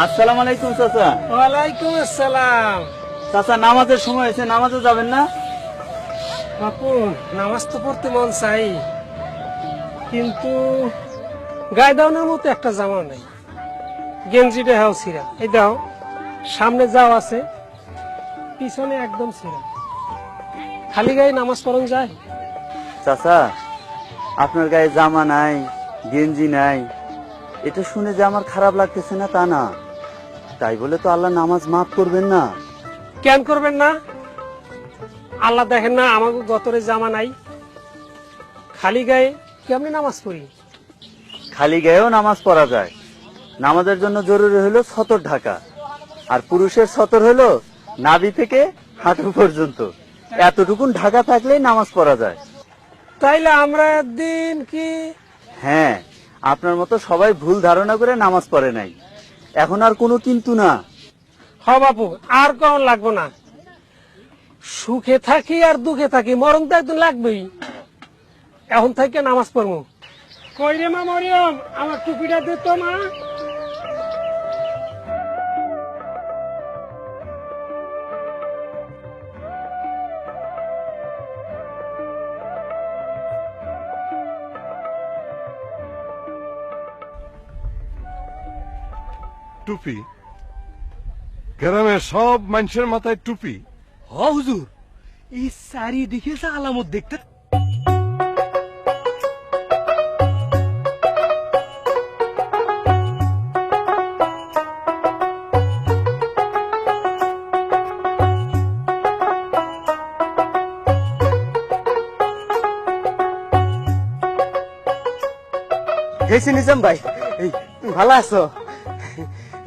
আসসালামু আলাইকুম চাচা। ওয়ালাইকুম আসসালাম। চাচা নামাজের সময় হয়েছে, নামাজে যাবেন না? বাপু, নামাজ তো পড়তে মন চাই, কিন্তু গায়ে দাওনের মতো একটা জামা নাই, গেঞ্জিটা হাও ছিঁড়া। এই দাও, সামনে যাও আছে, পিছনে একদম ছিঁড়া। খালি গায়ে নামাজ পড়ন যায়? চাচা আপনার গায়ে জামা নাই, গেঞ্জি নাই, এটা শুনে যে আমার খারাপ লাগতেছে না তা না, তাই বলে তো আল্লাহ নামাজ মাফ করবেন না। কেন করবেন না? আল্লাহ দেখেন না আমাকে গতরে জামা নাই, খালি গায়ে কেমনি নামাজ পড়ি? খালি গায়েও নামাজ পড়া যায়। নামাজের জন্য জরুরি হলো সতর ঢাকা, আর পুরুষের সতর হলো নাভি থেকে হাঁটু পর্যন্ত। এতটুকুন ঢাকা থাকলেই নামাজ পড়া যায়। তাইলে আমরা একদিন কি? হ্যাঁ, আপনার মতো সবাই ভুল ধারণা করে নামাজ পড়ে নাই। এখন আর কোনো কিন্তু না। হ বাপু, আর কোন লাগবো না। সুখে থাকি আর দুঃখে থাকি, মরণ তো একদিন লাগবেই। এখন থেকে নামাজ পড়বো। কই রে মা মরিয়ম, আমার টুপিটা দে তো মা। টুপি? গ্রামের সব মানুষের মাথায় টুপি? হ হুজুর, এই চারিদিকে যে আলামত দেখতে। হেসি নিজাম ভাই, এই ভালো আছো?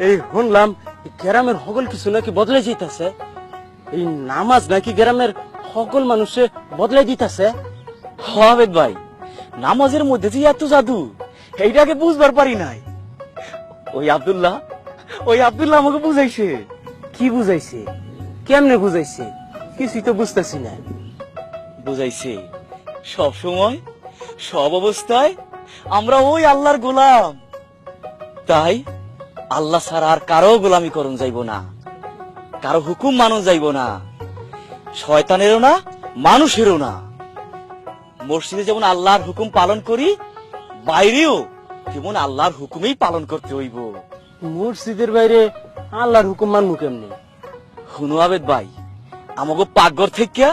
এই শুনলাম গ্রামের সকল কিছু নাকি বদলে যেতেছে, এই নামাজ নাকি গ্রামের সকল মানুষে বদলে দিতেছে। হবে ভাই, নামাজের মধ্যে যে এত জাদু, এইটাকে বুঝবার পারি নাই। ওই আব্দুল্লাহ আমাকে বুঝাইছে। কি বুঝাইছে? কেমনে বুঝাইছে? কিছুই তো বুঝতেছি না। বুঝাইছে সব সময় সব অবস্থায় আমরা ওই আল্লাহর গোলাম, তাই আল্লাহ ছাড়া আর কারো গোলামি করুন যাইব না, কারো হুকুম মানুন যাইব না, শয়তানেরও না মানুষেরও না। মসজিদে যেমন আল্লাহর হুকুম পালন করি, বাইরেও যেমন আল্লাহর হুকুমেই পালন করতে হইব। মসজিদের বাইরে আল্লাহর হুকুম মানবো কেমনে? হুনু আবেদ ভাই, আমাকে পাকঘর থেকে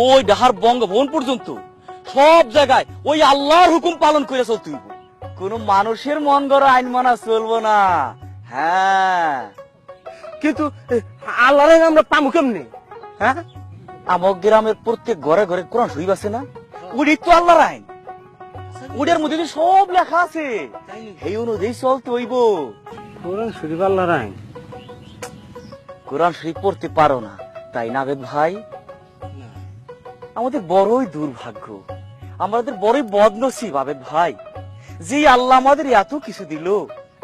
ওই ডাহার বঙ্গভবন পর্যন্ত সব জায়গায় ওই আল্লাহর হুকুম পালন করে চলতে হইব। কোন মানুষের মন গড়া আইন মানা চলবো না। হ্যাঁ, কিন্তু আল্লাহরে আমরা পামু কেমনে? হ্যাঁ, আমার গ্রামের প্রত্যেক ঘরে ঘরে কোরআন শরীফ আছে না? ওই তো আল্লাহর আইন, ওটার মধ্যে যে সব লেখা আছে, এই অনুযায়ী চলতে হইব। কোরআন শরীফ আল্লাহর আইন? কোরআন শরীফ পড়তে পারো না, তাই না বেদ ভাই? আমাদের বড়ই দুর্ভাগ্য, আমাদের বড়ই বদনসিব আবেদ ভাই। যে আল্লাহ আমাদের এত কিছু দিল,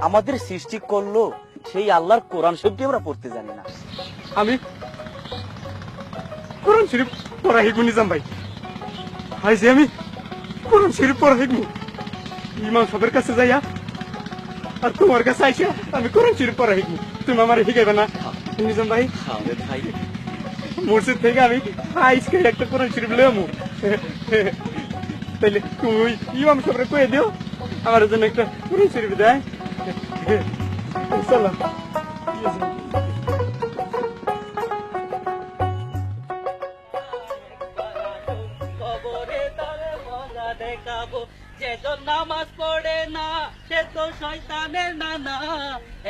আমাদের সৃষ্টি করলো, সেই আল্লাহর কোরআন শরীফটি আমরা পড়তে জানি না। আমি কোরআন শরীফ পড়া শিখবো নিজাম ভাই। ভাই যে আমি কোরআন শরীফ পড়া শিখবো, ইমাম সাহেবের কাছে যাইয়া আর তোমার কাছে আইসা আমি কোরআন শরীফ পড়া শিখবো। তুমি আমার শিখাইবে না নিজাম ভাই? আবেদ ভাই, মসজিদ থেকে আমি আইসকে একটা কোরআন শরীফ লেমু, তাইলে তুমি ইমাম সাহেবরে কয়ে দিও আমার জন্য একটা কোরআন শরীফ দেয়। চলো। কবরে তারে মজা দেখাবো, যেজন নামাজ পড়ে না সে তো শয়তানের নানা।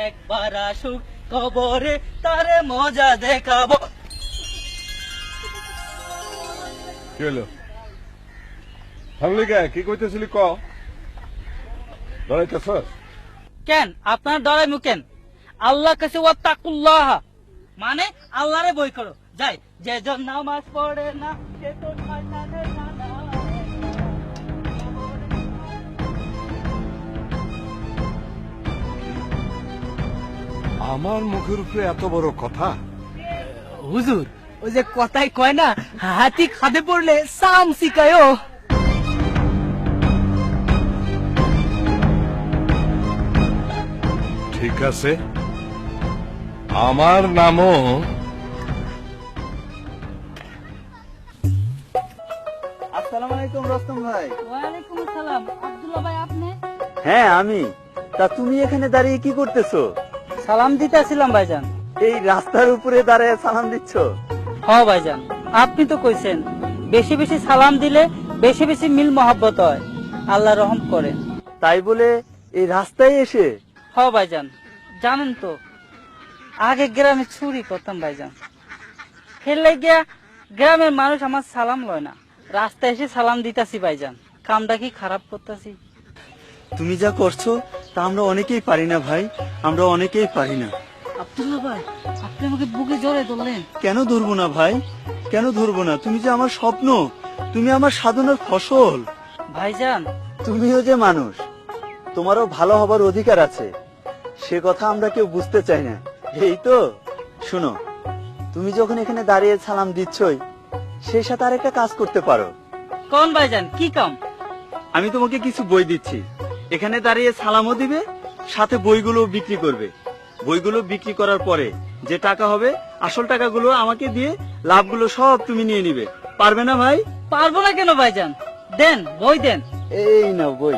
একবার আসুক কবরে তারে মজা দেখাবো। কি হলো? থামলি কে? কি কইতেছিলি ক? দাঁড়াইতেছ? কেন আপনার ডরাই মুকেন? আল্লাহ কাছে ওয়াত্তাকুল্লাহ, মানে আল্লাহরে বই করো। যাই, যেজন নামাজ পড়ে না সে তো শয়তানের নানা। আমার মুখের উপরে এত বড় কথা? হুজুর, ওই যে কথাই কয় না, হাতি খাদে পড়লে সাম শিকায়ও। ঠিক আছে, আমার নামও আসসালামু আলাইকুম রস্তম ভাই। ওয়ালাইকুম আসসালাম। আব্দুল্লাহ ভাই আপনি? হ্যাঁ আমি। তা তুমি এখানে দাঁড়িয়ে কি করতেছো? সালাম দিতেছিলাম ভাইজান। এই রাস্তার উপরে দাঁড়িয়ে সালাম দিচ্ছ? হ ভাইজান, আপনি তো কইছেন বেশি বেশি সালাম দিলে বেশি বেশি মিল মহব্বত হয়, আল্লাহ রহম করেন। তাই বলে এই রাস্তায় এসে? হ ভাইজান, জানেন তো আগে গ্রামে চুরি করতাম ভাইজান, ফেললে গিয়া গ্রামের মানুষ আমার সালাম লয় না, রাস্তায় এসে সালাম দিতাছি ভাইজান। কামটা কি খারাপ করতেছি? তুমি যা করছো তা আমরা অনেকেই পারি না ভাই, আমরা অনেকেই পারি না। আব্দুল্লাহ ভাই, আপনি আমাকে বুকে জড়াই ধরলেন। কেন ধরবো না ভাই, কেন ধরবো না? তুমি যে আমার স্বপ্ন, তুমি আমার সাধনার ফসল। ভাইজান তুমিও যে মানুষ, তোমারও ভালো হবার অধিকার আছে, সে কথা আমরা কেউ বুঝতে চাই না। এই তো শুনো, তুমি যখন এখানে দাঁড়িয়ে সালাম দিচ্ছই, সেই সাথে আরেকটা কাজ করতে পারো। কোন ভাইজান, কি কাম? আমি তোমাকে কিছু বই দিচ্ছি, এখানে দাঁড়িয়ে সালামও দিবে, সাথে বইগুলো বিক্রি করবে। বইগুলো বিক্রি করার পরে যে টাকা হবে, আসল টাকাগুলো আমাকে দিয়ে লাভগুলো সব তুমি নিয়ে নিবে। পারবে না ভাই? পারবো না কেন ভাইজান, দেন বই দেন। এই নাও বই,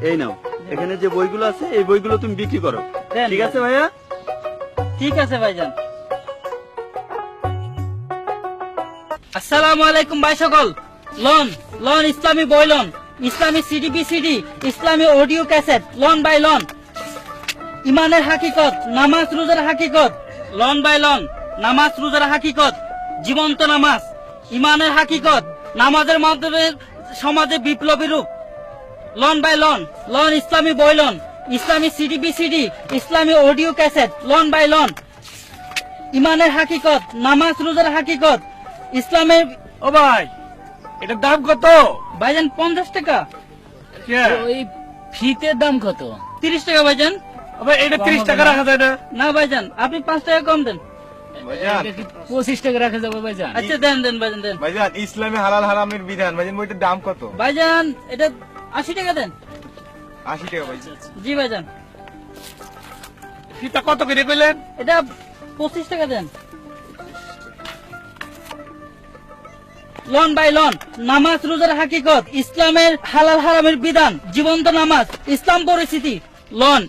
এই নাও, এখানে যে বইগুলো আছে এই বইগুলো তুমি বিক্রি করো। দেন, ঠিক আছে ভাইয়া? ঠিক আছে ভাইজান। আসসালামু আলাইকুম ভাই সকল। লন লন ইসলামী বই লন, ইসলামী সিডি বিসিডি, ইসলামী অডিও ক্যাসেট লন বাই লন। ইমানের হাকিকত, নামাজ রোজার হাকিকত লন বাই লন। নামাজ রোজার হাকিকত, জীবন্ত নামাজ, ইমানের হাকিকত, নামাজের মাধ্যমে সমাজে বিপ্লবী রূপ লন বাই লন। লন ইসলামী বই লন, ইসলামী সিডি বিসিডি, ইসলামী অডিও ক্যাসেট লন বাই লন। ইমানের হাকিকত, নামাজ রোজার হাকিকত, ইসলামের। ও ভাই, এটার দাম কত? ভাইজান 50 টাকা। ওই ফিতের দাম কত? 30 টাকা ভাইজান। ভাই এটা 30 টাকা রাখা যায় না? না ভাইজান, আপনি 5 টাকা কম দেন। ভাইজান, 25 টাকা রাখা যাবে ভাইজান? আচ্ছা দেন দেন ভাইজান দেন। ভাইজান ইসলামে হালাল হারামের বিধান, ভাইজান বইটার দাম কত? ভাইজান এটা 80 টাকা দেন। 80 টাকা ভাইজান। জি ভাইজান। ফিতা কত করে কইলেন? এটা 25 টাকা দেন। লন বাই লন, নামাজ রোজার হাকিকত, ইসলামের হালাল হারামের বিধান, জীবন্ত নামাজ, ইসলাম পরিস্থিতি লন।